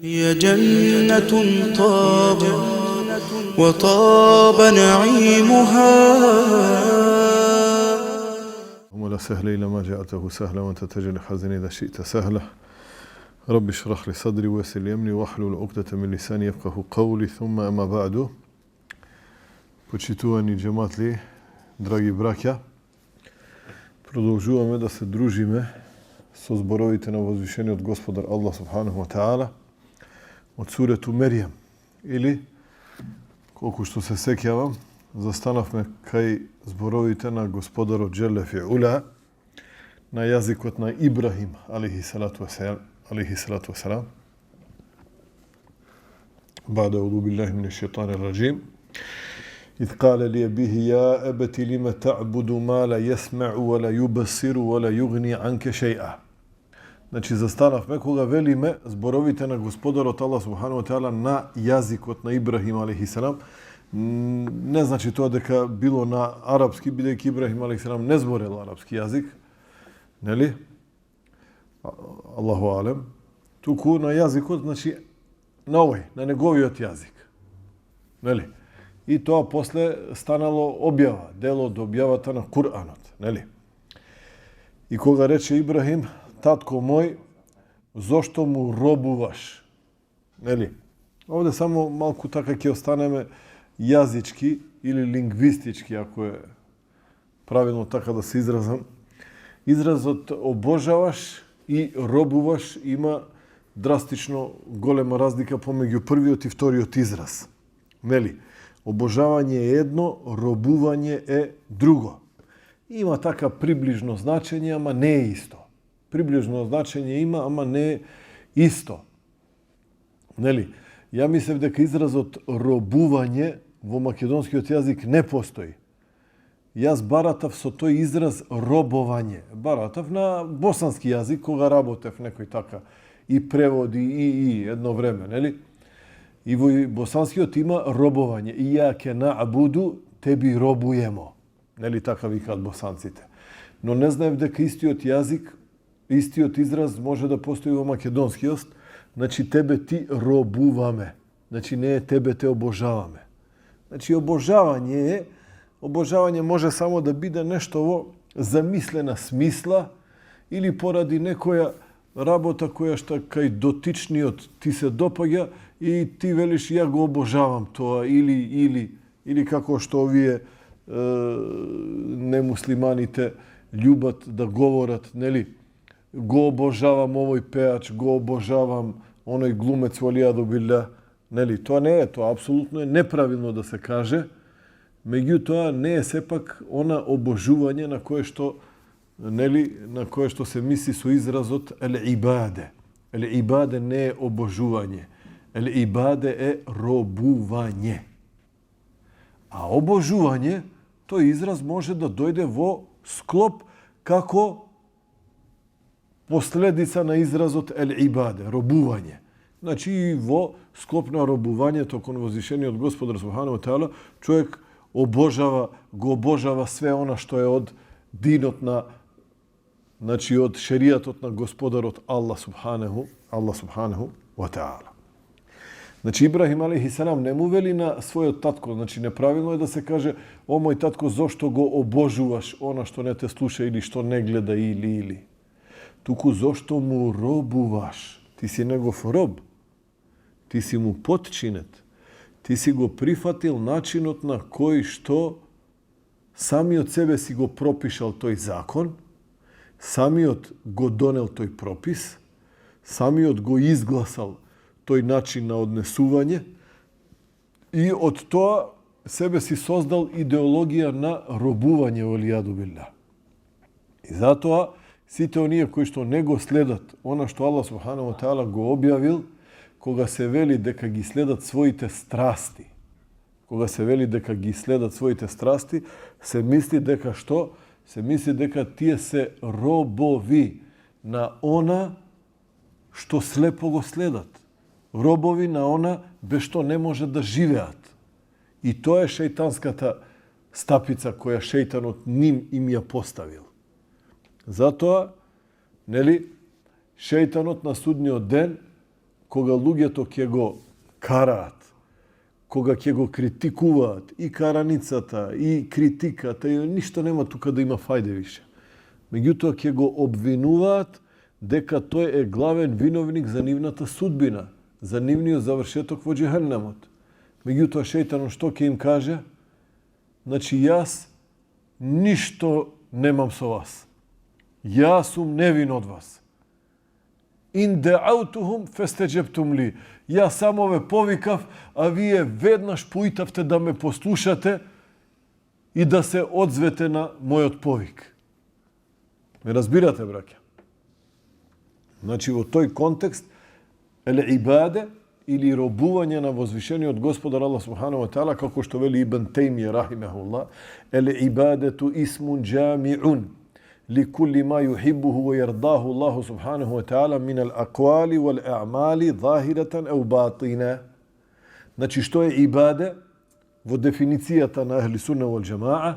هي جنة وطاب نعيمها. ولا سهل إلا ما جاءته سهلا وأنت تجعل الحزن إذا شئت سهلا. رب اشرح لي صدري ويسر لي أمري واحلل عقدة من لساني يفقهوا قولي ثم أما بعد. Почитувани джематли, драги браќа, продолжуваме да се дружиме со зборовите на возвишениот Господар Аллах субханаху ва таала од сурето Меријам. Или, колку што се сеќавам, застанавме кај зборовите на Господарот Джелле фи ула на јазикот на Ибрахим алейхи салату вассалам. Ба'да а'удhu billahi minash shaitanir rajim. إذ قال لأبيه يا أبت لم تعبد ما لا يسمع ولا يبصر ولا يغني عنك شيئا. Значи, застанавме кога велиме зборовите на Господарот Аллах субхану ва таала на јазикот на Ибрахим алейхи салам. Не значи тоа дека било на арапски, бидејќи Ибрахим алейхи салам не зборел арапски јазик, нели? Аллаху алем. Туку на јазикот, значи на овој, на неговиот јазик. Нели? И тоа после станало објава, дел од објавата на Кур'анот, нели? И кога рече Ибрахим, татко мој, зошто му робуваш? Нели? Овде само малку така ќе останеме јазички или лингвистички, ако е правилно така да се изразам. Изразот обожаваш и робуваш има драстично голема разлика помеѓу првиот и вториот израз. Нели? Обожавање е едно, робување е друго. Има така приближно значење, ама не е исто. Приближно значење има, ама не е исто. Нели? Ја мислев дека изразот робување во македонскиот јазик не постои. Јас баратав со тој израз робување. Баратав на босански јазик, кога работев некој така и преводи и едно време, нели? И во босанскиот има робување. Ијаке на'буду, теби робуемо. Нели така викаат босанците. Но не знаев дека истиот јазик, истиот израз може да постои во македонскиот. Значи тебе ти робуваме. Значи не е тебе те обожаваме. Значи обожавање може само да биде нешто во замислена смисла или поради некоја работа која што кај дотичниот ти се допаѓа и ти велиш ја го обожавам тоа или како што овие немуслиманите љубат да говорат, нели? Го обожавам овој пеач, го обожавам оној глумец валијаду билlah, нели? Тоа не е, тоа апсолутно е неправилно да се каже. Меѓутоа не е сепак она обожување на кое што, нели, на кое што се мисли со изразот ел-ибаде. Ел-ибаде не е обожување. Ел-ибаде е робување. А обожување, тој израз може да дојде во склоп како последица на изразот ел-ибаде, робување. Значи и во склоп на робувањето кон возвишениот Господар субхану ва таала, човек го обожава све она што е од динот на, значи од шеријатот на Господарот Аллах субханаху ва таала. Значи Ибрахим алейхи салам не му вели на својот татко, значи неправилно е да се каже о мој татко зошто го обожуваш она што не те слуша или што не гледа или. Туку зошто му робуваш. Ти си негов роб. Ти си му потчинет. Ти си го прифатил начинот на кој што самиот себе си го пропишал тој закон, самиот го донел тој пропис, самиот го изгласал тој начин на однесување и од тоа себе си создал идеологија на робување валијаду билlah. И затоа сите оние кои што не го следат она што Аллах субхану ва таала го објавил, кога се вели дека ги следат своите страсти, се мисли дека што? Се мисли дека тие се робови на она што слепо го следат. Робови на она без што не може да живеат. И тоа е шејтанската стапица која шејтанот им ја поставил. Затоа, нели, шејтанот на судниот ден кога луѓето ќе го караат, кога ќе го критикуваат и караницата, и критиката, и ништо нема тука да има фајде више. Меѓутоа ќе го обвинуваат дека тој е главен виновник за нивната судбина, за нивниот завршеток во џехеннемот. Меѓутоа шејтанот што ќе им каже? Значи јас ништо немам со вас. Јас сум невин од вас. Ин деаутухум фестеџептум ли. Јас само ве повикав, а вие веднаш поитавте да ме послушате и да се одзвете на мојот повик. Ме разбирате, браќа? Значи, во тој контекст, ибаде или робување на возвишениот Господар Аллах субханаху ва таала, како што вели Ибн Теймија рахимехуллах, ибадету исмун џамиун لكل ما يحبه ويرضاه الله سبحانه وتعالى من الأقوال والأعمال ظاهرة أو باطنة. Значи, што е ибаде во дефиницијата на Ахли Сунна вал Џемаа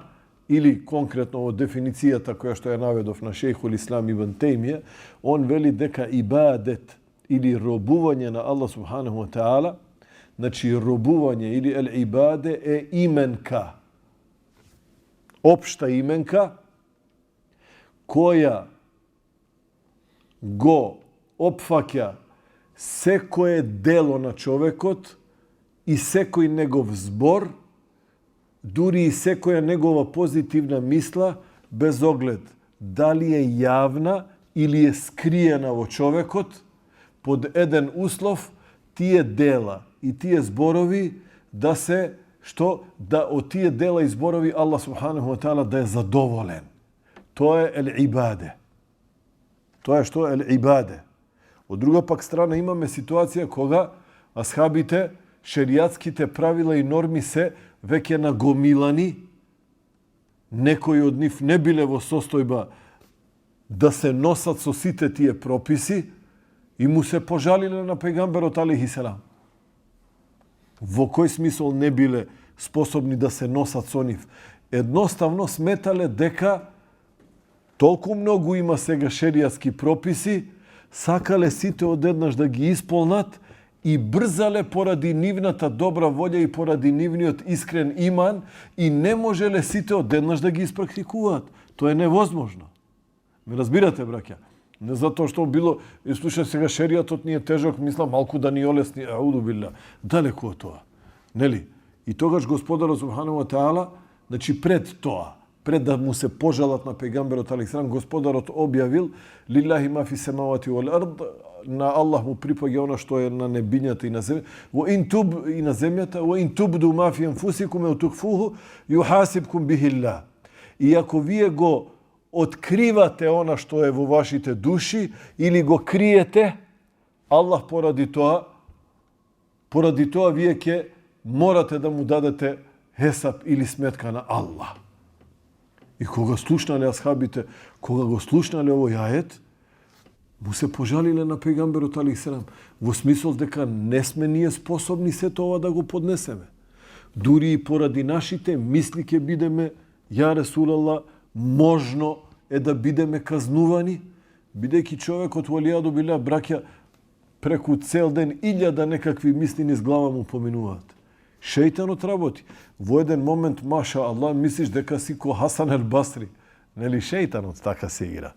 или конкретно во дефиницијата која што ја наведов на Шејхул Ислам Ибн Теймија, он вели дека ибадет или робување на Аллах субханаху ва таала, значи робување или ибаде е именка, општа именка, која го опфаќа секое дело на човекот и секој негов збор, дури и секоја негова позитивна мисла, без оглед дали е јавна или е скриена во човекот, под еден услов, тие дела и тие зборови да се, што да од тие дела и зборови Аллах субханаху ва таала да е задоволен. Тоа е ибаде. Тоа е што е ибаде. Од друга пак страна имаме ситуација кога асхабите, шеријатските правила и норми се веќе нагомилани. Некои од нив не биле во состојба да се носат со сите тие прописи и му се пожалиле на пејгамберот алейхи селам. Во кој смисол не биле способни да се носат со нив? Едноставно сметале дека толку многу има сега шеријатски прописи, сакале сите одеднаш да ги исполнат и брзале поради нивната добра волја и поради нивниот искрен иман и не можеле сите одеднаш да ги испрактикуваат. Тоа е невозможно. Ме разбирате, браќа? Не затоа што било, и слушај сега шеријатот ни е тежок, мислам малку да ни олесни, ауду билла. Далеку од тоа. Нели? И тогаш Господарот субханаху ва таала, значи пред тоа, пред да му се пожалат на пејгамберот алейхи селам, Господарот објавил лилахи ма фи семавати вал ард, на Аллах му припаѓа она што е на небињата и на земјата, во ин туб и на земјата, во ин тубду ма фи анфусикум ау тухфуху юхасибкум бихилlah. И ако вие го откривате она што е во вашите души или го криете, Аллах поради тоа вие ќе морате да му дадете хесаб или сметка на Аллах. И кога слушнале асхабите, кога го слушнале овој ајет, му се пожалиле на пејгамберот алейхи селам, во смисол дека не сме ние способни сето ова да го поднесеме. Дури и поради нашите мисли ќе бидеме, ја Ресулаллах, можно е да бидеме казнувани, бидејќи човекот валијаду билlah, браќа, преку цел ден 1000 некакви мисли низ глава му поминуваат. Шејтанот работи. Во еден момент, маша Аллах, мислиш дека си ко Хасан ел Басри. Нели шејтанот така се игра.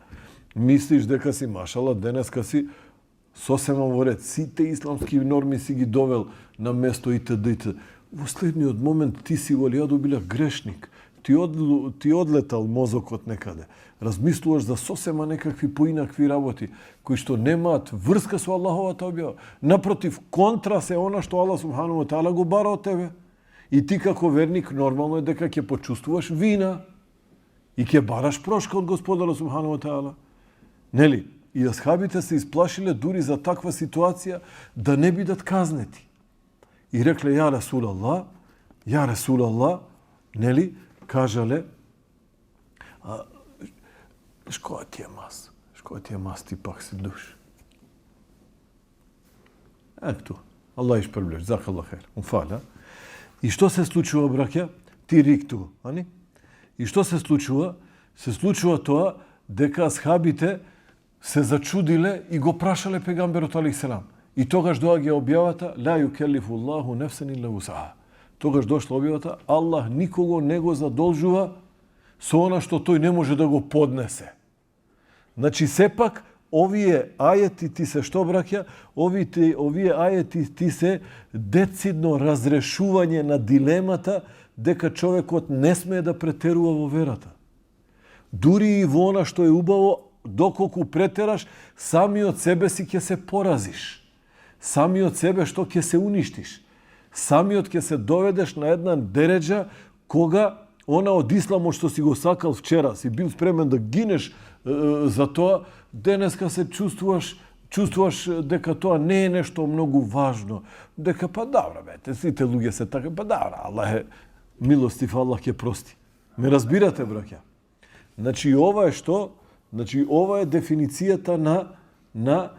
Мислиш дека си, машала, денеска си сосема во ред. Сите исламски норми си ги довел на место и т.д. Во следниот момент ти си валијаду билlah грешник. Ти одлетал мозокот некаде. Размислуваш за сосема некакви поинакви работи, кои што немаат врска со Аллаховата објава. Напротив, контра се она што Аллах субханаху ва таала го бара од тебе. И ти како верник нормално е дека ќе почувствуваш вина и ќе бараш прошка од Господарот субханаху ва таала. Нели? И асхабите се исплашиле дури за таква ситуација да не бидат казнети. И рекле, ја Ресулаллах, нели? Кажале, шкоја ти е мас, ти пак си душ. Ето, Аллах ишпрблеш, закаллах хер, умфаля. И што се случува, браќа? Ти рикту, ани? И што се случува? Се случува тоа дека асхабите се зачудиле и го прашале пејгамберот алейхи селам. И тогаш доаѓа објавата ла юкеллифу Аллаху нефсен илла вусаха. Тогаш дошла објавата Аллах никого не го задолжува со она што тој не може да го поднесе. Значи сепак овие ајети ти се што браќа, овие ајети ти се децидно разрешување на дилемата дека човекот не смее да претерува во верата. Дури и во она што е убаво, доколку претераш, самиот себе си ќе се поразиш. Самиот себе што ќе се уништиш. Самиот ќе се доведеш на една дереджа кога она од исламот што си го сакал вчера, си бил спремен да гинеш за тоа, денеска се чувствуваш дека тоа не е нешто многу важно. Дека па добро бе, сите луѓе се така, па добро, Аллах е милостив, Аллах ќе прости. Ме разбирате, браќа? Значи ова е што? Значи ова е дефиницијата на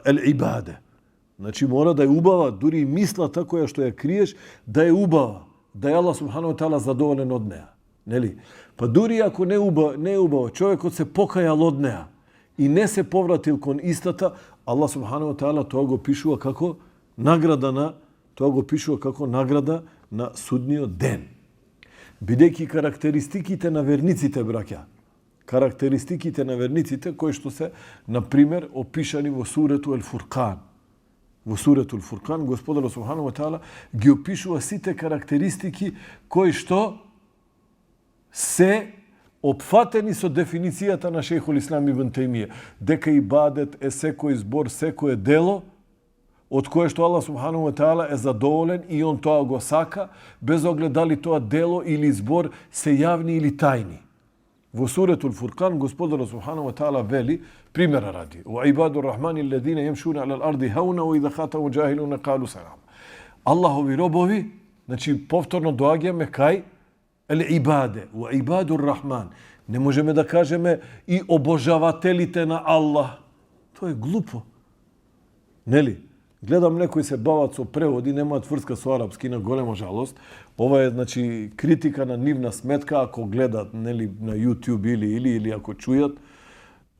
ел-ибаде. Значи мора да е убава, дури и мислата која што ја криеш, да е убава, да е Аллах субхану ва таала задоволен од неа. Нели? Па дури ако не е убава, човекот се покајал од неа и не се повратил кон истата, Аллах субхану ва таала тоа го пишува како награда на судниот ден. Бидејќи карактеристиките на верниците, браќа, карактеристиките на верниците кои што се, на пример, опишани во сурету Ел-Фуркан. Во сурету Ел-Фуркан, Господар субхану ва таала ги опишува сите карактеристики кои што се опфатени со дефиницијата на Шејхул Ислам ибн Тајмија, дека ибадет е секој збор, секое дело од кое што Аллах субхану ва таала е задоволен и он тоа го сака, без оглед дали тоа дело или збор се јавни или тајни. Во суретул Фуркан Господар субхану ва таала вели, примера ради: "Ва ибадур рахмани аллазина јамшуна алал арди хауна ва идha khatahu jahiluna qalu salam." Аллахови робови, значи повторно доаѓаме кај ел-ибаде, ва ибадур рахман. Не можеме да кажеме и обожавателите на Аллах. Тоа е глупо. Нели? Гледам некои се бават со преводи, немаат врска со арапски, на голема жалост. Ова е, значи, критика на нивна сметка, ако гледат, нели, на YouTube или ако чујат.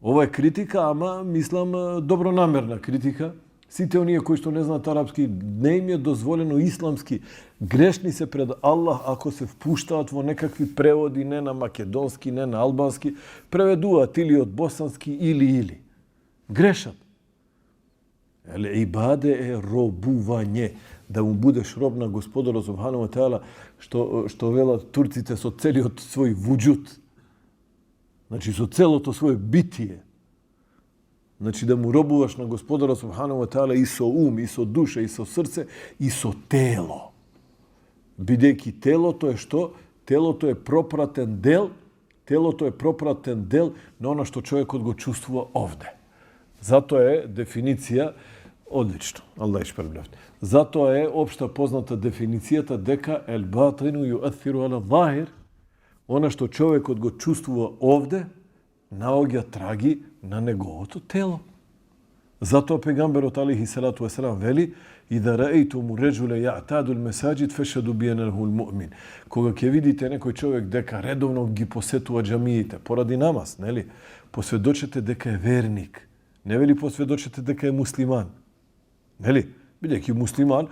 Ова е критика, ама, мислам, добронамерна критика. Сите оние кои што не знаат арапски, не им е дозволено исламски. Грешни се пред Аллах ако се впуштаат во некакви преводи, не на македонски, не на албански, преведуваат или од босански, или. Грешат. Ибаде е робување. Да му будеш роб на Господара субхану ва таала, што велат турците со целиот свој вуџуд. Значи со целото своје битие. Значи да му робуваш на Господара субхану ва таала и со ум, и со душа, и со срце, и со тело. Бидејќи телото е што? Телото е пропратен дел на она што човекот го чувствува овде. Затоа е дефиниција одлично. Аллах ишпрблев. Затоа е општа позната дефиницијата дека ел батину юатхиру ала захир, она што човекот го чувствува овде, наоѓа траги на неговото тело. Затоа пегамберот алейхи салату веселам вели: "Ида раейтум раджула я'таду ал-масаджид фашхаду би аннаху al-mu'min." Кога ќе видите некој човек дека редовно ги посетува џамиите поради намаз, нели? Посведочете дека е верник. Не вели посведочете дека е муслиман. Нели? Бидејќи муслиман,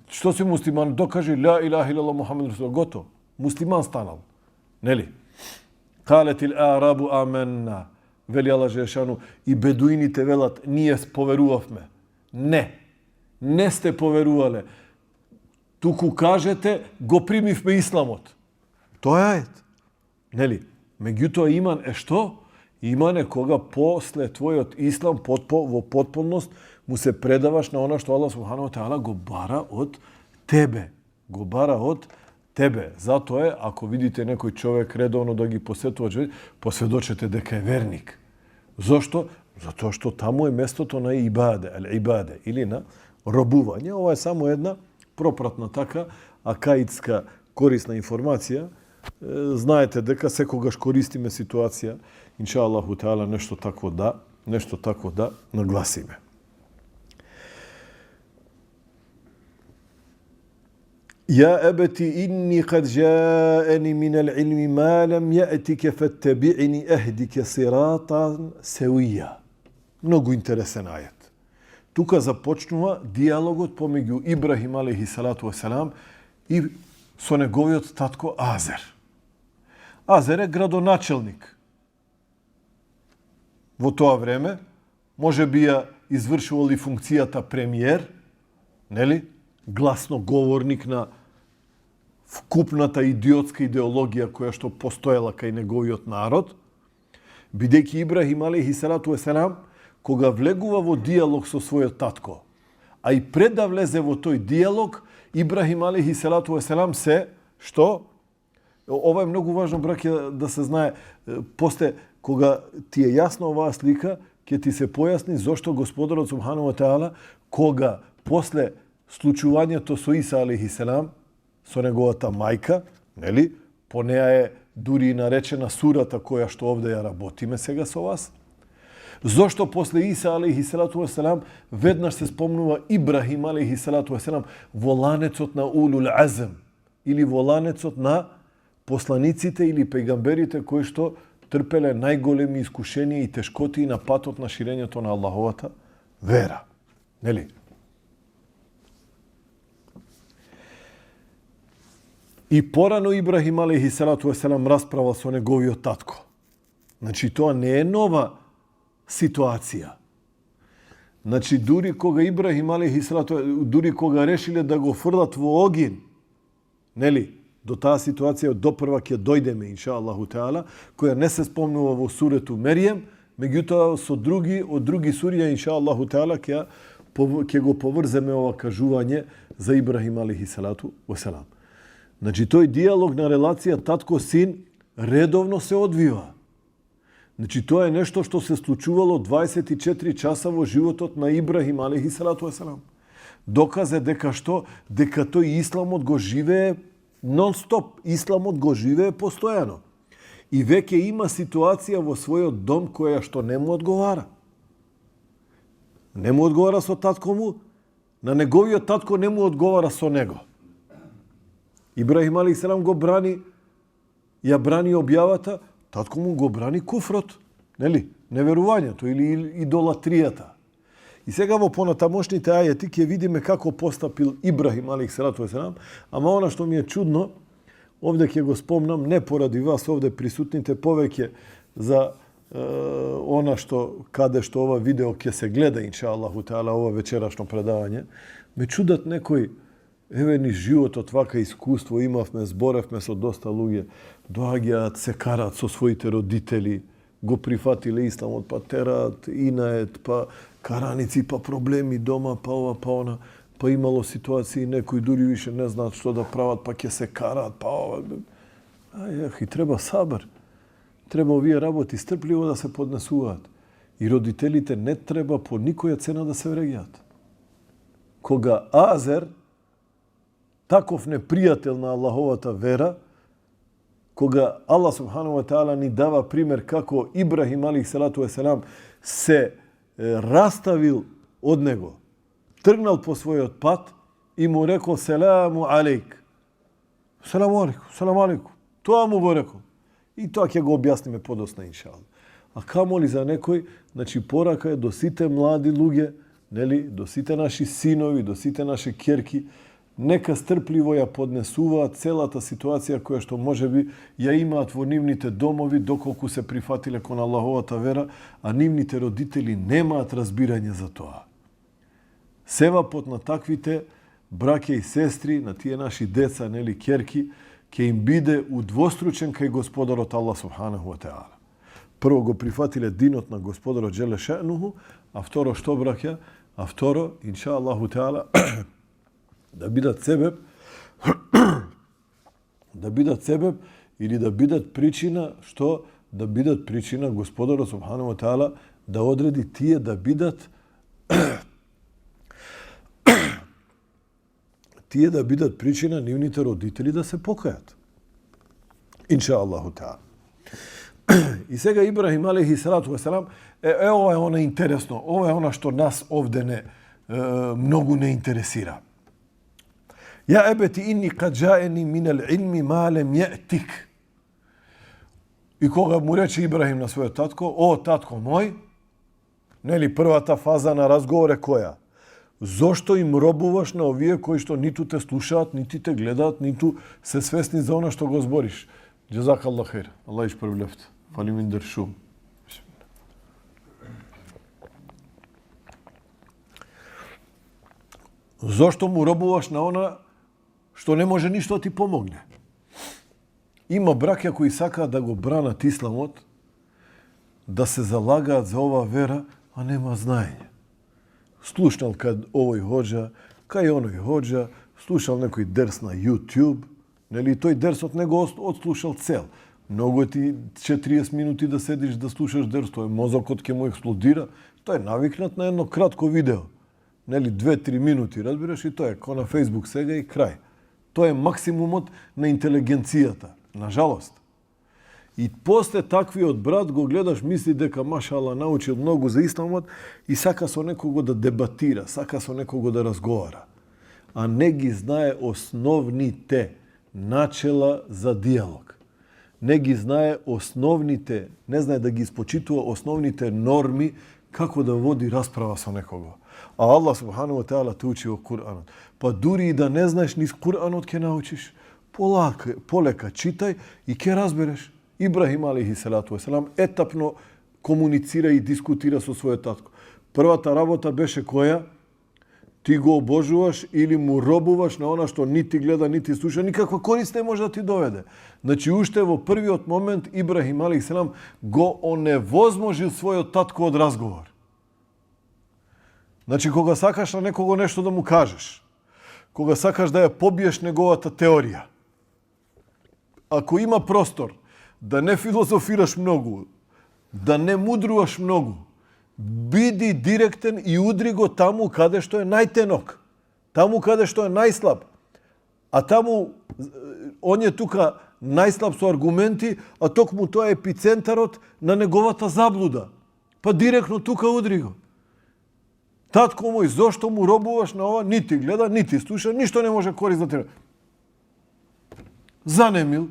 што си муслиман? Докажи ла илаха илlallah Мухаммед расул, готов. Муслиман станал. Нели? Калетил арабу аменна. Вели Аллах Желешану, и бедуините велат, ние поверувавме. Не сте поверувале. Туку кажете, го примивме исламот. Тоа е ајет. Нели? Меѓутоа иман е што? Иман е кога после твојот ислам во потполност му се предаваш на она што Аллах субхану ва таала го бара од тебе. Затоа е, ако видите некој човек редовно да ги посетува, посведочете дека е верник. Зошто? Затоа што таму е местото на ибаде, или на робување. Ова е само една пропратна така акаидска корисна информација. Знаете дека секогаш користиме ситуација, инша Аллаху таала, нешто такво да нагласиме. يا أبتي إني قد جاءني من العلم ما لم يأتك فاتبعني أهدك صراطا سويا. Многу интересен ајет. Тука започнува диалогот помеѓу Ибрахим алейхи салату веселам и со неговиот татко Азер. Азер е градоначелник. Во тоа време може би ја извршувал и функцијата премиер, нели? Гласноговорник на вкупната идиотска идеологија која што постоела кај неговиот народ, бидејќи Ибрахим алейхи салату веселам кога влегува во диалог со својот татко, а и пред да влезе во тој диалог, Ибрахим алейхи салату веселам се, што? Ова е многу важно, браќа, да се знае, после, кога ти е јасна оваа слика, ќе ти се појасни зошто Господарот Субхану ва Таала, кога после случувањето со Иса алейхи селам, со неговата мајка, нели, по неа е дури наречена сурата која што овде ја работиме сега со вас, зошто после Иса алейхи салату веселам веднаш се спомнува Ибрахим алейхи салату веселам во ланецот на улул азм или во ланецот на посланиците или пејгамберите кои што трпеле најголеми искушенија и тешкоти на патот на ширењето на Аллаховата вера. Нели? И порано Ибрахим алейхи салату веселам расправа со неговиот татко. Значи, тоа не е нова ситуација. Значи, дури кога Ибрахим алейхи салату, дури кога решиле да го фрлат во огин, нели, до таа ситуација допрва ќе дојдеме, инша Аллаху Теала, која не се спомнува во сурету Меријем, меѓутоа со други, од други сурија, инша Аллаху Теала, ќе го поврземе ова кажување за Ибрахим алейхи салату веселам. Значи, тој диалог на релација татко-син редовно се одвива. Значи, тоа е нешто што се случувало 24 часа во животот на Ибрахим алейхи салату веселам. Доказ е дека што? Дека тој исламот го живее нон-стоп. Исламот го живее постојано. И веќе има ситуација во својот дом која што не му одговара. Не му одговара со татко му, на неговиот татко не му одговара со него. Ибрахим алейхи салам го брани, ја брани објавата, татко му го брани куфрот, нели? Неверувањето или идолатријата. И сега во понатамошните ајети ќе видиме како постапил Ибрахим алейхи салату веселам, ама она што ми е чудно, овде ќе го спомнам, не поради вас овде присутните, повеќе за она што, каде што ова видео ќе се гледа, инша Аллаху Теала, ова вечерашно предавање, ме чудат некои, еве ни животот вака искуство имавме, зборевме со доста луѓе, доаѓаат, се караат со своите родители, го прифатиле исламот, па тераат, инает, па караници, па проблеми дома, па ова, па она, па имало ситуации, некои дури више не знаат што да прават, па ќе се караат, па ова. И треба сабр. Треба овие работи стрпливо да се поднесуваат. И родителите не треба по никоја цена да се вреѓаат. Кога Азер, таков непријател на Аллаховата вера, кога Аллах субхану ва таала ни дава пример како Ибрахим алейхи салату веселам се раставил од него, тргнал по својот пат и му рекол селаму алейк. Селаму алейку, селаму алейку. Тоа му го рекол. И тоа ќе го објасниме подосна, иншалла. А камоли за некој, значи порака е до сите млади луѓе, нели, до сите наши синови, до сите наши ќерки, нека стрпливо ја поднесуваат целата ситуација која што можеби ја имаат во нивните домови доколку се прифатиле кон Аллаховата вера, а нивните родители немаат разбирање за тоа. Севапот на таквите браќа и сестри, на тие наши деца, нели, ќерки, ќе им биде удвостручен кај Господарот Аллах субханаху ва таала. Прво го прифатиле динот на Господарот Джеле Ше'нуху, а второ што, браќа? А второ, инша Аллаху таала, да бидат себеб или да бидат причина, што? Да бидат причина Господарот субханаху ва таала да одреди тие да бидат причина нивните родители да се покајат. Инша Аллаху таала. И сега Ибрахим алейхи салату веселам, ова е она интересно, ова е она што нас овде многу не интересира. Ја ебети инни кад джаени минел илми ма лем јетик. И кога му рече Ибрахим на својот татко, о татко мој, Нели, првата фаза на разговор е која? Зошто им робуваш на овие кои што ниту те слушаат, нити те гледаат, ниту се свесни за она што го збориш? Джазакаллах хейр. Аллах ишпрвлефт. Фали мин дершум. Зошто му робуваш на она што не може ништо ти помогне? Има браќа кои сакаат да го бранат исламот, да се залагаат за ова вера, а нема знаење. Слушнал кај овој хоџа, кај оној хоџа, слушал некој дерс на YouTube, нели тој дерсот не го отслушал цел. Многу ти 40 минути да седиш да слушаш дерс, тој мозокот ќе му експлодира, тој е навикнат на едно кратко видео. Нели 2-3 минути, разбираш, и тоа е ко на Facebook сега и крај. Тоа е максимумот на интелигенцијата, на жалост. И после таквиот брат го гледаш, мисли дека машала научил многу за исламот и сака со некого да дебатира, сака со некого да разговара. А не ги знае основните начела за диалог. Не ги знае основните, не знае да ги испочитува основните норми како да води расправа со некого. А Аллах субхану ва таала те учи во Куранот. Па дури и да не знаеш низ Куранот ќе научиш. Полека читај и ќе разбереш. Ибрахим алейхи салату веселам етапно комуницира и дискутира со својот татко. Првата работа беше која? Ти го обожуваш или му робуваш на она што нити гледа, нити слуша, никаква корист не може да ти доведе. Значи, уште во првиот момент Ибрахим алейхи салам го оневозможил својот татко од разговор. Значи, кога сакаш на некого нешто да му кажеш, кога сакаш да ја побиеш неговата теорија, ако има простор да не филозофираш многу, да не мудруваш многу, биди директен и удри го таму каде што е најтенок, таму каде што е најслаб. А таму, он е тука најслаб со аргументи, а токму тоа е епицентарот на неговата заблуда. Па директно тука удри го. Татко мој, зошто му робуваш на ова? Нити гледа, нити слуша, ништо не може корист да ти. Занемил.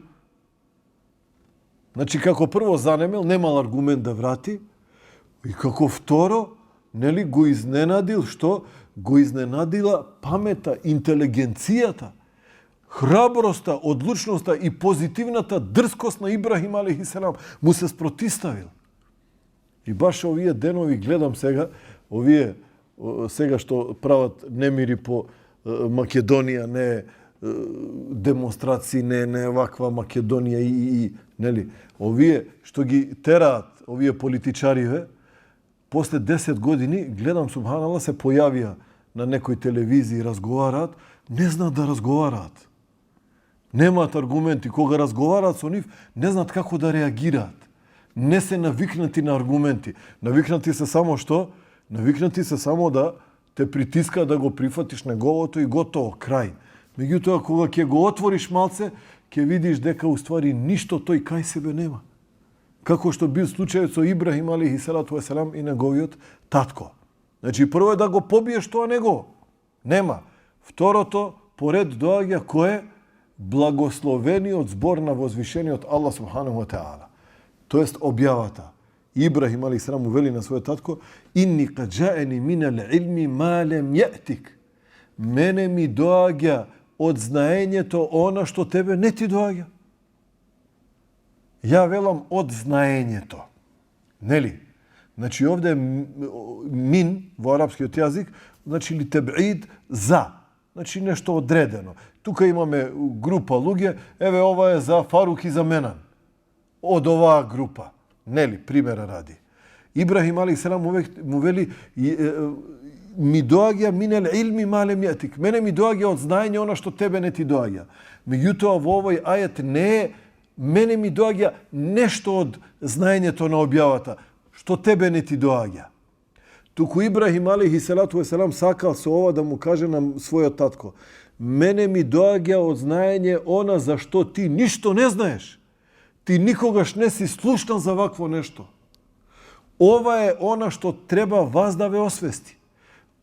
Значи, како прво занемил, немал аргумент да врати, и како второ, нели, го изненадил, што? Го изненадила памета, интелигенцијата, храброста, одлучноста и позитивната дрскост на Ибрахим алейхи селам му се спротиставил. И баш овие денови гледам сега, овие сега што прават немири по Македонија, не демонстрации, не ваква Македонија и нели, овие што ги тераат, овие политичариве, после 10 години, гледам, субханалла, се појавија на некој телевизии, разговараат, не знаат да разговараат. Немаат аргументи. Кога разговараат со нив, не знаат како да реагираат. Не се навикнати на аргументи. Навикнати се само што? Навикнати се само да те притиска да го прифатиш неговото и готово, крај. Меѓутоа, кога ќе го отвориш малце, ќе видиш дека уствари ништо тој кај себе нема. Како што бил случајот со Ибрахим алейхи салату веселам и неговиот татко. Значи, прво е да го побиеш тоа него. Нема. Второто, поред доаѓа кој е благословениот збор на возвишениот Аллах субханаху ва таала. Тоест објавата. Ибрахим алейхи салам му вели на својот татко: "Инни кад джаени минал илми ма лем јатик." Мене ми доаѓа од знаењето она што тебе не ти доаѓа. Ја велам од знаењето. Нели? Значи овде мин во арапскиот јазик, значи ли тебид за. Значи нешто одредено. Тука имаме група луѓе, еве ова е за Фарук и за Менан. Од оваа група. Нели, примера ради. Ибрахим алейхи селам му вели: "Ми доаѓа минел илми ма лем јатик." Мене ми доаѓа од знаење она што тебе не ти доаѓа. Меѓутоа во овој ајет не е мене ми доаѓа нешто од знаењето на објавата што тебе не ти доаѓа. Туку Ибрахим алейхи салату веселам сакал со ова да му каже на својот татко: "Мене ми доаѓа од знаење она за што ти ништо не знаеш. Ти никогаш не си слушнал за вакво нешто. Ова е она што треба вас да ве освести.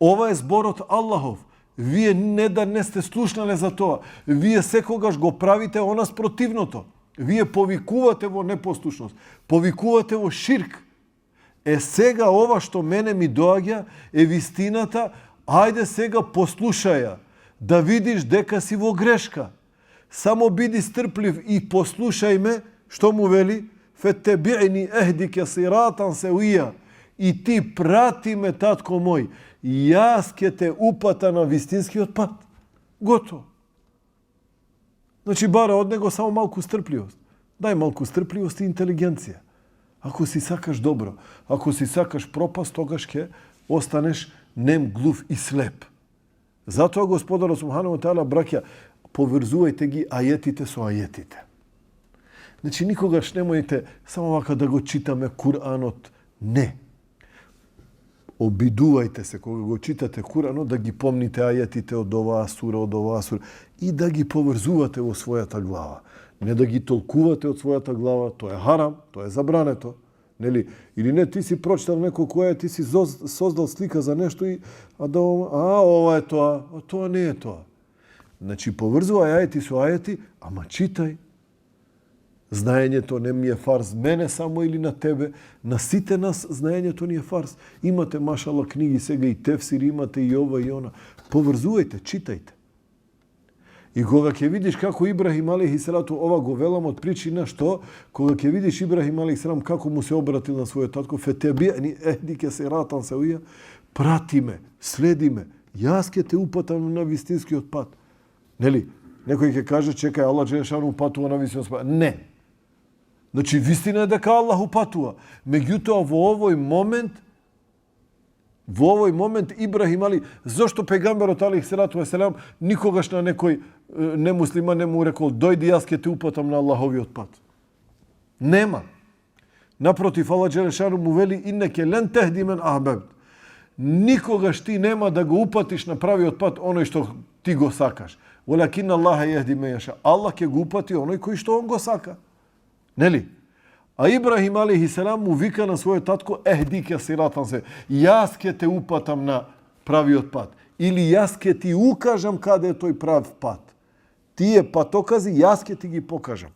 Ова е зборот Аллахов. Вие не сте слушнале за тоа. Вие секогаш го правите она спротивното. Вие повикувате во непослушност. Повикувате во ширк. сега ова што мене ми доаѓа е вистината, ајде сега послушаја, да видиш дека си во грешка. Само биди стрплив и послушај ме, што му вели? Феттеби'ни ехдике сиратан севија. И ти прати ме, татко мој, јас ке те упата на вистинскиот пат. Готово. Значи, бара од него само малку стрпливост. Дај малку стрпливост и интелигенција. Ако си сакаш добро, ако си сакаш пропаст, тогаш ке останеш нем, глув и слеп. Затоа Господарот субханаху ва таала, браќа, поврзувајте ги ајетите со ајетите. Значи, никогаш немојте само вака да го читаме Куранот. Не. Обидувајте се кога го читате Куранот да ги помните ајетите од оваа сура, и да ги поврзувате во својата глава. Не да ги толкувате од својата глава, тоа е харам, тоа е забрането. Нели? Или не, ти си прочитал неколку ајети, ти си создал слика за нешто и ова е тоа, а тоа не е тоа. Значи, поврзувај ајети со ајети, ама читај. Знаењето не ми е фарз мене само или на тебе, на сите нас знаењето ни е фарз. Имате, машала, книги сега и тефсири, имате и ова и она. Поврзувајте, читајте. И кога ќе видиш како Ибрахим алейхиселату, ова го велам од причина што, кога ќе видиш Ибрахим алейхиселам како му се обратил на својот татко, фетеби'ни ехдике сиратан севија, прати ме, следи ме, јас ќе те упатам на вистинскиот пат. Нели? Некој ќе каже, чекај, Аллах джелешану упатува на вистинскиот пат. Не. Значи, вистина е дека Аллах упатува. Меѓутоа, во овој момент Ибрахим али, зошто пегамберот алейхиселату веселам никогаш на некој немуслиман не му рекол, дојди, јас ќе те упатам на Аллаховиот пат. Нема. Напротив, Аллах джелешану му вели, иннеке лен техди мен ахбебт. Никогаш ти нема да го упатиш на правиот пат оној што ти го сакаш. Валакин Аллах јехди ме јаша. Аллах ќе го упати оној кој што он го сака. Нели? А Ибрахим алейхиселам му вика на својот татко, ехдике сиратан се. Јас ќе те упатам на правиот пат. Или јас ќе ти укажам каде е тој прав пат. Тие патокази, јас ќе ти ги покажам.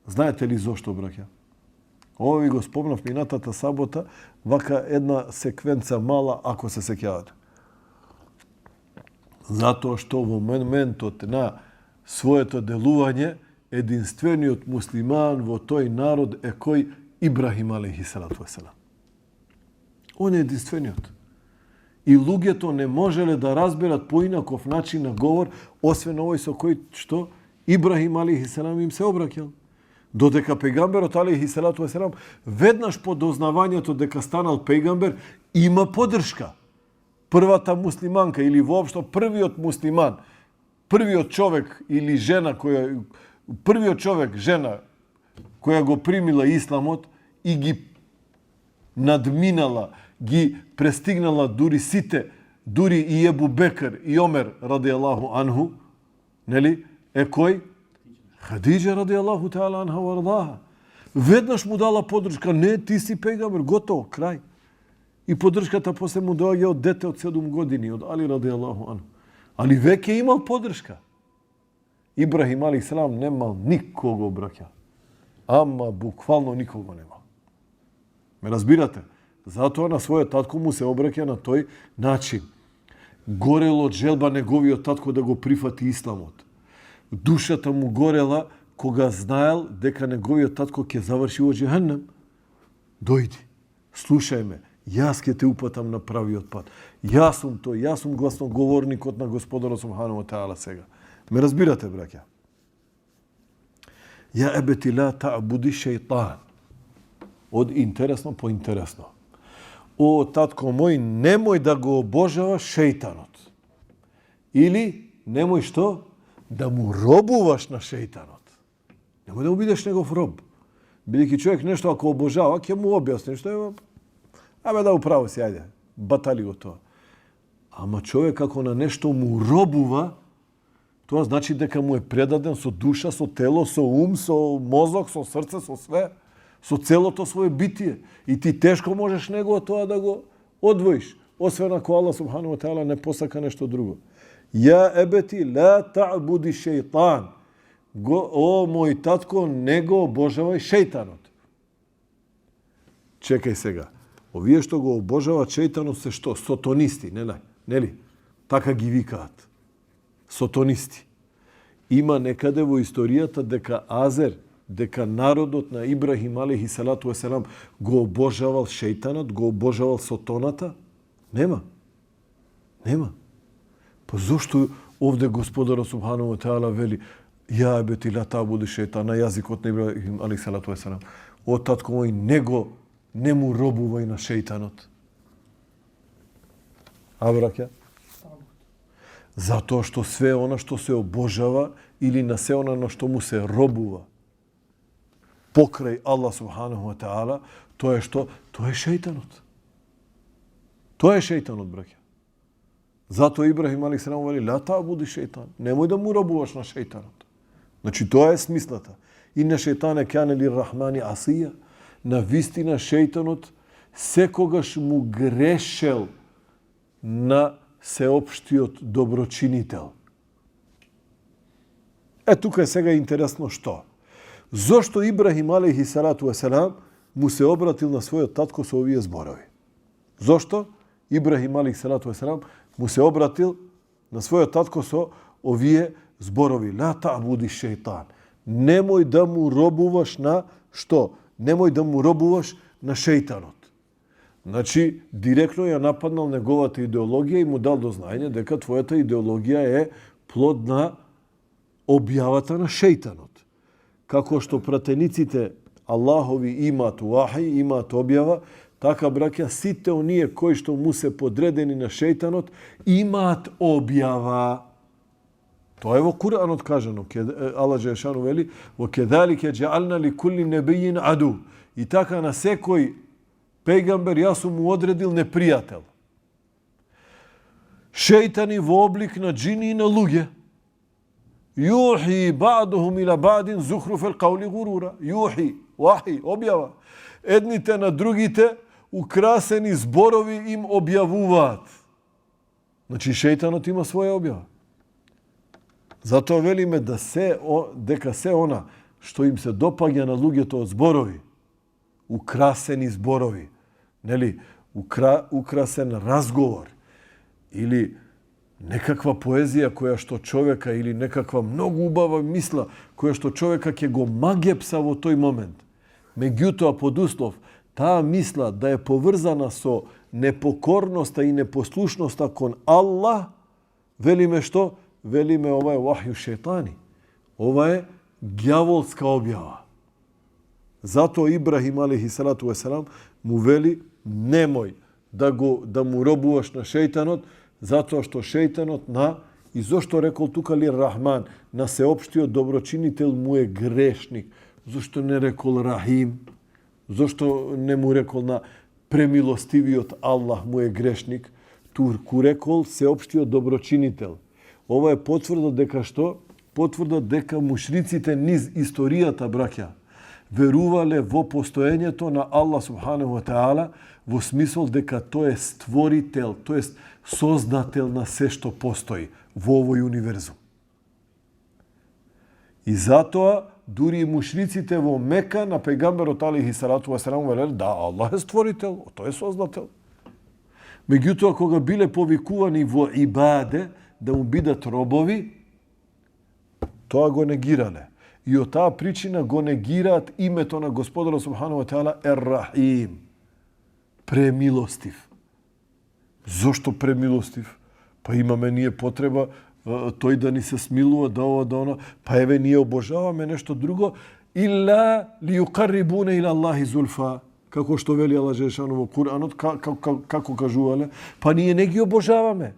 Знаете ли зошто, браќа? Ова ви го спомнав минатата сабота, вака една секвенца мала, ако се сеќавате. Затоа што во моментот на своето делување, единствениот муслиман во тој народ е кој? Ибрахим алейхиселату веселам. Он е единствениот. И луѓето не можеле да разберат поинаков начин на говор, освен овој со кој што Ибрахим алейхиселам им се обраќал. Додека пегамберот алейхиселату веселам веднаш по дознавањето дека станал пегамбер има поддршка. Првата муслиманка или воопшто првиот муслиман, првиот човек или жена која го примила исламот и ги надминала, ги престигнала дури сите, дури и Ебу Бекр и Омер радијаллаху анху, нели? Е кој? Хадиџа радијаллаху таала анха вардаха. Веднаш му дала поддршка, не, ти си пегамбер, готово, крај. И поддршката после му доаѓа од дете од 7 години, од Али радијаллаху анху. Али веќе имал поддршка. Ибрахим алейхиселам немал никого, браќа. Ама буквално никого немал. Ме разбирате? Затоа на својот татко му се обраќа на тој начин. Горел од желба неговиот татко да го прифати исламот. Душата му горела кога знаел дека неговиот татко ќе заврши во џехенем. Дојди, слушај ме, јас ќе те упатам на правиот пат. Јас сум тој, јас сум гласноговорникот на Господарот субханаху ва таала сега. Ме разбирате, браќа? Ја ебети ла та'буди шејтан. Од интересно по интересно. О, татко мој, немој да го обожаваш шејтанот. Или, немој што? Да му робуваш на шејтанот. Немој да бидеш негов роб. Бидејќи човек нешто ако обожава, ќе му објасни што е. Абе да управо си, ајде, батали го тоа. Ама човек ако на нешто му робува, тоа значи дека му е предаден со душа, со тело, со ум, со мозок, со срце, со све, со целото свое битие. И ти тешко можеш него тоа да го одвоиш, освен ако Аллах субханаху ва таала не посака нешто друго. Ја ебети ла та'буди шејтан. О, мој татко, не го обожавај шејтанот. Чекај сега. Овие што го обожават шејтанот се што? Сотонисти, нели? Така ги викаат. Сотонисти. Има некаде во историјата дека народот на Ибрахим алейхи салату веселам го обожавал шејтанот, го обожавал сотоната? Нема. Па зошто овде Господарот субхану ва таала вели ја бети ла табуди шејтан на јазикот на Ибрахим алейхи салату веселам? О татко мој, не му робувај на шејтанот. А браќа? Затоа што све она што се обожава или на се она на што му се робува покрај Аллах субханаху ва таала, тоа е што? Тоа е шејтанот. Тоа е шејтанот, браќа. Затоа Ибрахим алейхи салам вели ла табуди шејтан. Немој да му робуваш на шејтанот. Значи тоа е смислата. Инна шејтане кане лиррахмани асија. На вистина шејтанот секогаш му грешел на сеопштиот доброчинител. Тука е сега интересно што? Зошто Ибрахим алейхи салату веселам му се обратил на својот татко со овие зборови? Зошто Ибрахим алейхи салату веселам му се обратил на својот татко со овие зборови? Ла та'буди шејтан. Немој да му робуваш на што? Немој да му робуваш на шејтанот. Значи, директно ја нападнал неговата идеологија и му дал до знаење дека твојата идеологија е плод на објавата на шејтанот. Како што пратениците Аллахови имаат вахи, имаат објава, така, браќа, сите оние кои што му се подредени на шејтанот имаат објава. Тоа е во Куранот кажано. Аллах Джелешану вели: "Во кедалике џеална ли кулли небијин аду." И така на секој пејгамбер јас сум му одредил непријател. Шејтани во облик на џини и на луѓе. Јухи ба'духум ила ба'дин зухруфел қаули гурура. Јухи, вахи, објава. Едните на другите украсени зборови им објавуваат. Значи шејтанот има своја објава. Затоа велиме дека се она што им се допаѓа на луѓето од зборови, украсени зборови, нели, украсен разговор или некаква поезија која што човека или некаква многу убава мисла која што човека ќе го магепса во тој момент. Меѓутоа под услов таа мисла да е поврзана со непокорноста и непослушноста кон Аллах, велиме што? Велиме ова е вахју шејтани. Ова е ѓаволска објава. Затоа Ибрахим алейхи салату веселам му вели немој да му робуваш на шејтанот, затоа што шејтанот и зошто рекол тука ли Рахман, на сеопштиот доброчинител му е грешник. Зошто не рекол Рахим? Зошто не му рекол на премилостивиот Аллах му е грешник? Турку рекол сеопштиот доброчинител. Ова е потврда дека што? Потврда дека мушриците низ историјата, браќа, верувале во постоењето на Аллах субханаху ва таала во смисол дека тој е створител, тоест создател на се што постои во овој универзум. И затоа дури и мушриците во Мека на пејгамберот алейхи салату ва селам велеле да Аллах е створител, тој е создател. Меѓутоа кога биле повикувани во ибаде да му бидат робови, тоа го негирале. И од таа причина го негираат името на Господарот субхану ва таала Ер-Рахим, премилостив. Зошто премилостив? Па имаме ние потреба тој да ни се смилува, да ова, да она. Па еве ние обожаваме нешто друго. Илла ли юқаррибуна ила Аллахи зулфа. Како што вели Аллах Джелешану во Куранот, како кажувале. Па ние не ги обожаваме.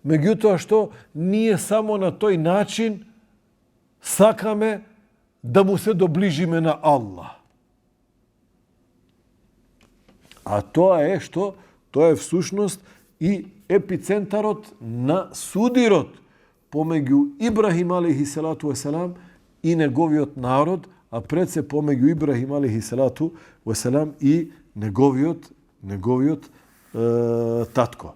Меѓутоа што ние само на тој начин сакаме да му се доближиме на Аллах. А тоа е што? Тоа е всушност и епицентарот на судирот помеѓу Ибрахим алейхи салату веселам и неговиот народ, а пред се помеѓу Ибрахим алейхи салату веселам и неговиот татко.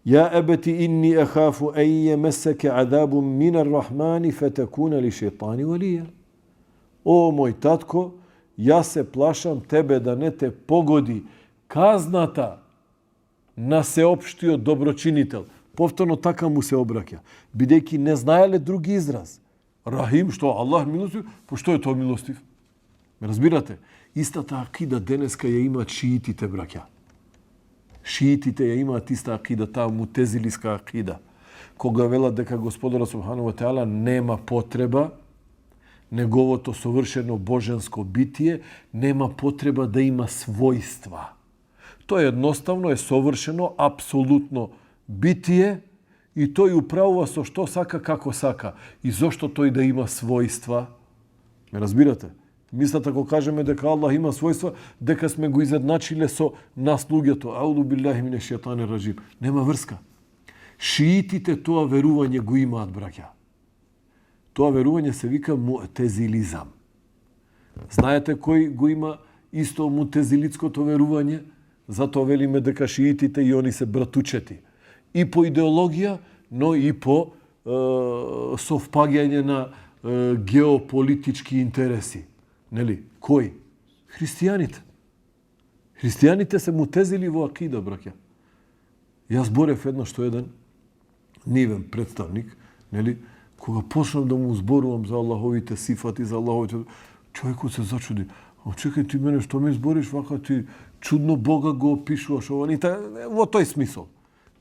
Ја ебети инни ахафу ен јемесеке адабу минар рахмани фетекуна ли шејтани валија. О, мој татко, Јас се плашам тебе да не те погоди казната на сеопштиот доброчинител. Повторно така му се обраќа, бидејќи не знаеле други израз. Рахим, што Аллах милостив, што е тоа милостив? Ме разбирате? Истата акида денеска ја имаат шиитите, браќа. Шиитите ја имаат иста акида, таа мутезилиска акида. Кога велат дека Господарот субхану ва теала нема потреба, неговото совршено боженско битие нема потреба да има својства. Тој едноставно е совршено, апсолутно битие и тој управува со што сака, како сака. И зошто тој да има својства? Ме разбирате? Мислат ако кажеме дека Аллах има својства, дека сме го изедначиле со нас луѓето. Ауду биллахи мине шејтани раджим. Нема врска. Шиитите тоа верување го имаат, браќа. Тоа верување се вика мутезилизам. Знаете кој го има исто мутезилитското верување? Затоа велиме дека шиитите и они се братучети. И по идеологија, но и по совпаѓање на геополитички интереси. Нели? Кој? Христијаните. Христијаните се мутезили во акида, браќа. Јас борев еднаш што еден нивен представник, нели? Кога почнав да му зборувам за Аллаховите сифати, за Аллаховите... Човекот се зачуди. Чекај, ти мене што ми збориш, вака ти чудно Бога го опишуваш, ова ни во тој смисол.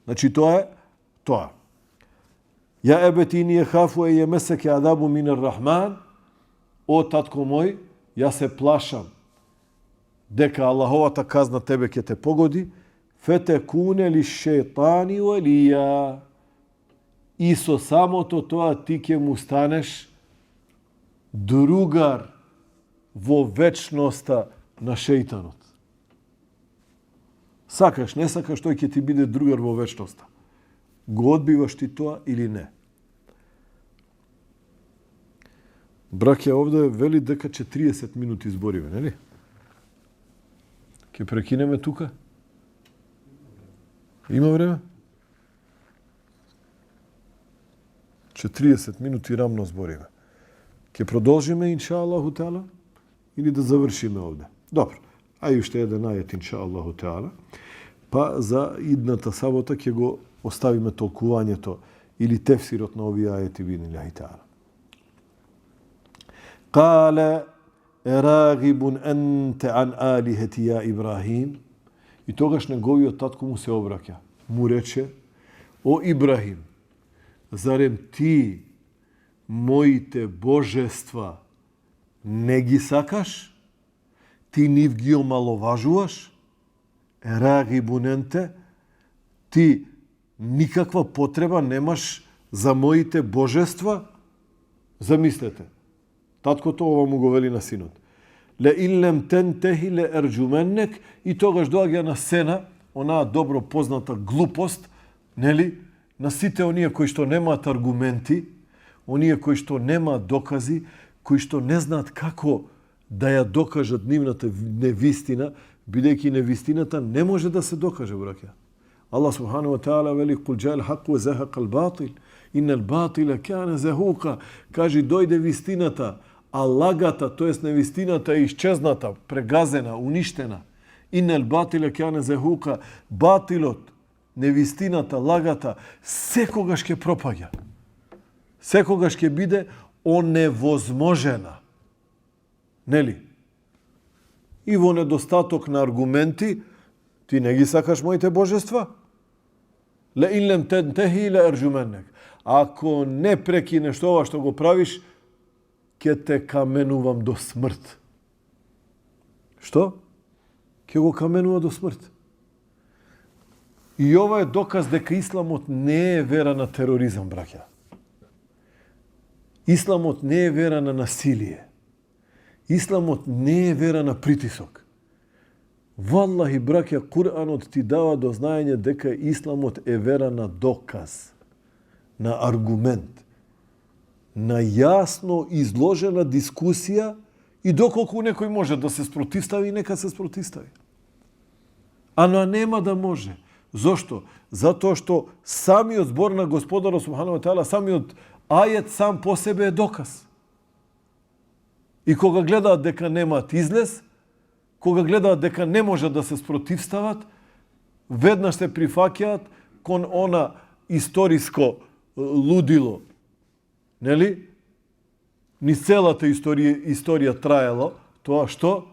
Значи тоа е тоа. Ја ебети ни ехафу е јемесеке адабу минер рахман. О, татко мој, јас се плашам дека Аллаховата казна тебе ќе те погоди. Фете куне ли шејтани валија. И со самото тоа ти ќе му станеш другар во вечноста на шејтанот. Сакаш, не сакаш, тој ќе ти биде другар во вечноста. Го одбиваш ти тоа или не? Браќа, овде вели дека 40 минути збориве, нели? Ќе прекинеме тука? Има време? 40 минути рамно збориме. Ќе продолжиме, инша Аллаху Теала, или да завршиме овде? Добро. А и уште еден ајет, инша Аллаху Теала. Па за идната сабота ќе го оставиме толкувањето или тефсирот на овие ајети биднилахи Теала. Кале ерагибун енте ан алихети ја Ибрахим. И тогаш неговиот татко му се обраќа. Му рече, о Ибрахим, зарем ти моите божества не ги сакаш? Ти нив ги омаловажуваш? Рагибуненте, ти никаква потреба немаш за моите божества? Замислете. Таткото ова му го вели на синот. Ле иллем тентехи ле ерджуменнек, и тогаш доаѓа на сцена онаа добро позната глупост, нели, на сите оние кои што немаат аргументи, оние кои што немаат докази, кои што не знаат како да ја докажат нивната невистина, бидејќи невистината не може да се докаже, браќа. Аллах субхану ва таала вели кул џаел хак ва захаqa al-batil иннал батила кана захука. Кажи дојде вистината, а лагата, тоест невистината е исчезната, прегазена, уништена. Иннал батила кана захука. Батилот, невистината, лагата, секогаш ќе пропаѓа. Секогаш ќе биде оневозможена. Нели? И во недостаток на аргументи, ти не ги сакаш моите божества? Ле иллем тентехи ле ерджуменнек. Ако не прекинеш ова што го правиш, ќе те каменувам до смрт. Што? Ќе го каменува до смрт. И ова е доказ дека исламот не е вера на тероризам, браќа. Исламот не е вера на насилие. Исламот не е вера на притисок. Валлахи, браќа, Куранот ти дава до знаење дека исламот е вера на доказ, на аргумент, на јасно изложена дискусија и доколку некој може да се спротивстави, нека се спротивстави. Ано нема да може. Зошто? Затоа што самиот збор на Господарот субхану ва таала, самиот ајет сам по себе е доказ. И кога гледаат дека немаат излез, кога гледаат дека не можат да се спротивстават, веднаш се прифаќаат кон она историско лудило. Нели? Низ целата историја траело тоа што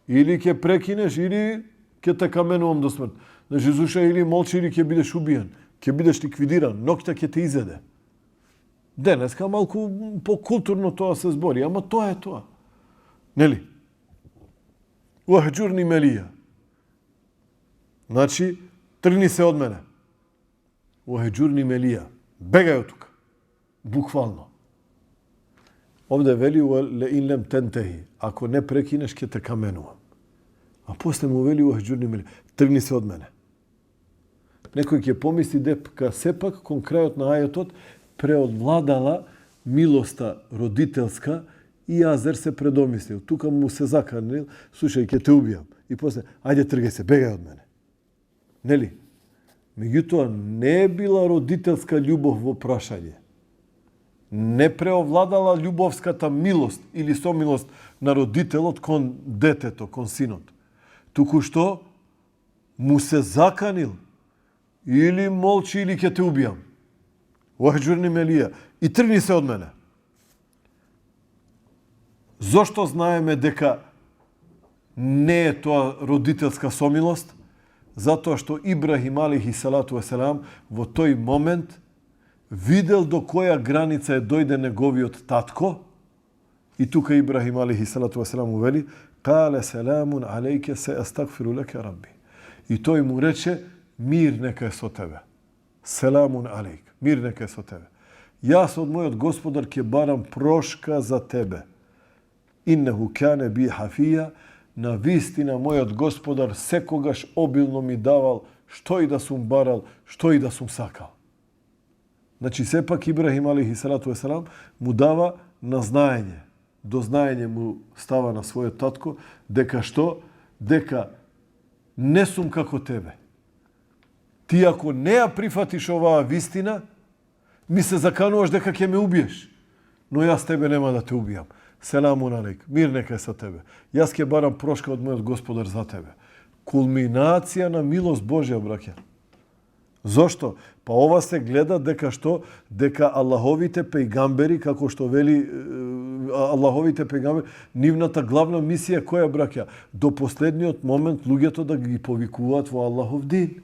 или ќе прекинеш, или ќе те каменувам до смрт. Значи, зуша или молчи, или ќе бидеш убиен. Ќе бидеш ликвидиран. Ноќта ќе те изеде. Денеска малку по-културно тоа се збори, ама тоа е тоа. Нели? Уахџурни мелија. Значи, тргни се од мене. Уахџурни мелија. Бегај од тука. Буквално. Овде вели ле инлем тентехи. Ако не прекинеш, ќе те каменувам. А после му вели уахџурни мелија. Тргни се од мене. Некој ќе помисли дека сепак кон крајот на ајетот преодвладала милоста родителска и Азер се предомислил. Тука му се заканил, слушај, ќе те убијам. И после, ајде тргај се, бегај од мене. Нели? Меѓутоа, не е била родителска љубов во прашање. Не преовладала љубовската милост или сомилост на родителот кон детето, кон синот. Туку што му се заканил, или молчи, или ќе те убијам. Уахџурни мелија. И тргни се од мене. Зошто знаеме дека не е тоа родителска сомилост? Затоа што Ибрахим алейхи салату веселам во тој момент видел до која граница е дојде неговиот татко и тука Ибрахим алейхи салату веселам му вели кале селамун алейке се астагфиру лека рабби. И тој му рече мир нека е со тебе. Селамун алейк. Мир нека е со тебе. Јас од мојот Господар ќе барам прошка за тебе. Иннеху кане би хафија. На вистина мојот Господар секогаш обилно ми давал што и да сум барал, што и да сум сакал. Значи, сепак Ибрахим алейхи салату веселам му дава на знаење. До знаење му става на својот татко, дека што? Дека не сум како тебе. Ти ако не ја прифатиш оваа вистина, ми се закануваш дека ќе ме убиеш. Но јас тебе нема да те убијам. Селамун алейк. Мир нека е со тебе. Јас ќе барам прошка од мојот Господар за тебе. Кулминација на милост Божја, браќа. Зошто? Па ова се гледа дека што? Дека Аллаховите пејгамбери, како што вели Аллаховите пејгамбери, нивната главна мисија која, браќа? До последниот момент луѓето да ги повикуваат во Аллахов дин.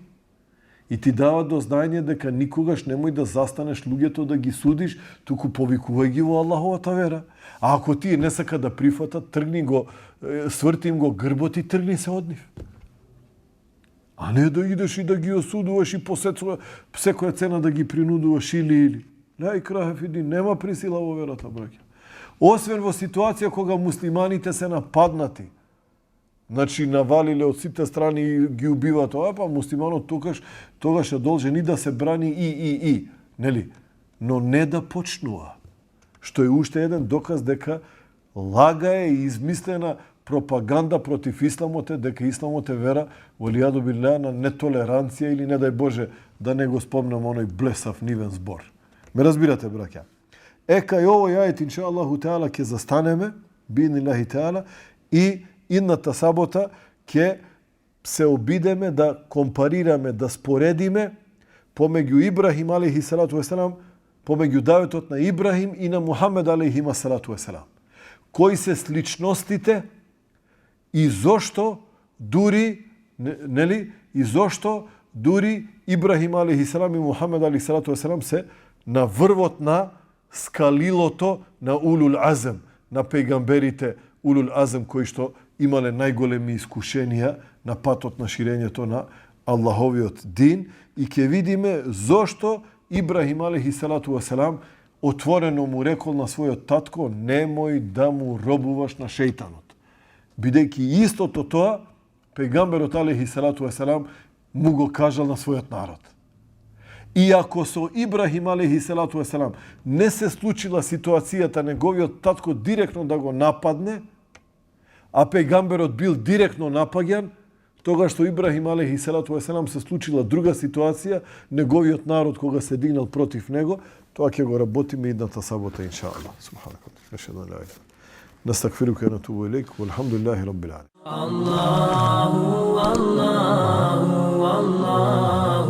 И ти дава до знаење дека никогаш немој да застанеш луѓето да ги судиш, туку повикувај ги во Аллаховата вера. А ако ти не сака да прифатат, тргни го, сврти им го грбот и тргни се од нив. А не да идеш и да ги осудуваш и по секоја цена да ги принудуваш или. Ла икраха фи дин, нема присила во верата, браќа. Освен во ситуација кога муслиманите се нападнати, значи навалиле од сите страни и ги убиваат, па муслиманот тогаш е должен и да се брани и. Нели? Но не да почнува. Што е уште еден доказ дека лага е измислена пропаганда против исламот е, дека исламот е вера, волијаду билла, на нетолеранција или не дај Боже да не го спомнам оној блесав нивен збор. Ме разбирате, браќа? Кај овој ајет, инша Аллаху Теала, ќе застанеме, би'ниллахи Теала, и идната сабота ќе се обидеме да компарираме, да споредиме помеѓу Ибрахим алейхи салату веселам, помеѓу даветот на Ибрахим и на Мухамед алейхи салату веселам. Кои се сличностите и зошто дури, нели, и зошто дури Ибрахим алейхи салам и Мухамед алейхи салату веселам се на врвот на скалилото на улул азем, на пејгамберите улул азем кои што имале најголеми искушенија на патот на ширењето на Аллаховиот дин и ќе видиме зошто Ибрахим алейхи салату веселам отворено му рекол на својот татко немој да му робуваш на шејтанот. Бидејќи истото тоа пејгамберот алейхи салату веселам му го кажал на својот народ. И ако со Ибрахим алейхи салату веселам не се случила ситуацијата неговиот татко директно да го нападне, а пејгамберот бил директно напаѓан, тогаш со Ибрахим алейхи салату веселам се случила друга ситуација, неговиот народ кога се дигнал против него, тоа ќе го работиме идната сабота иншааллах. Субханакаллах. Nastagfiruke wa natubu ilaik. Walhamdulillahi rabbil alamin. Allahu, Allahu, Allahu.